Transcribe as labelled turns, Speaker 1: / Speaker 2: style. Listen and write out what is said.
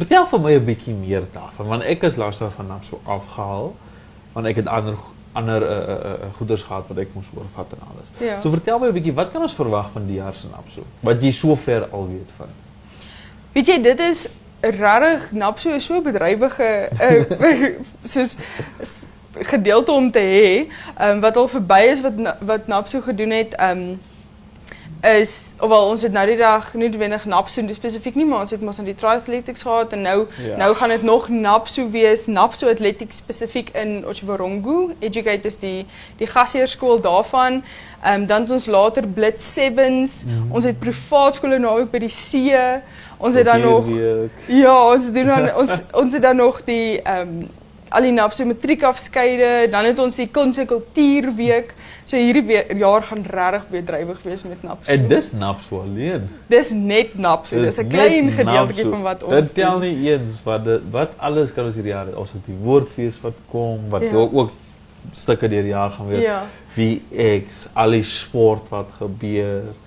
Speaker 1: Vertel vir my 'n bietjie meer daarvan, want ek is laas van NAPSO afgehaal, want ek het ander goeders gehad wat ek moes oorvat en alles.
Speaker 2: Ja.
Speaker 1: So vertel my 'n bietjie, wat kan ons verwag van die jaar se NAPSO? Wat jy sover al weet van.
Speaker 2: Weet jy, dit is regtig NAPSO is so 'n bedrywige soos gedeelte om te hê, wat al verby is wat NAPSO gedoen het, is, ofwel ons het nou die dag nie noodwendig NAPSO spesifiek nie, maar ons het mos aan die triathletics gehad en nou gaan dit nog NAPSO wees, NAPSO Athletics spesifiek in Otjiwarongo. Educate is die gasheerskool daarvan. Dan het ons later Blitz Sevens, ons het privaat skole naweek by die see. Ons het dan nog ons het dan nog die al die NAPSO matriekafskeide, dan het ons die kuns en kultuurweek. So hierdie jaar gaan regtig bedrywig wees met NAPSO.
Speaker 1: En dis NAPSO alleen.
Speaker 2: Dis net NAPSO, dis 'n klein gedeeltjie van wat ons
Speaker 1: dit tel nie eens wat alles kan ons hierdie jaar, ons het die woordfees wat kom, wat ook stukke deur die jaar gaan wees.
Speaker 2: Ja.
Speaker 1: VX, al die sport wat gebeur.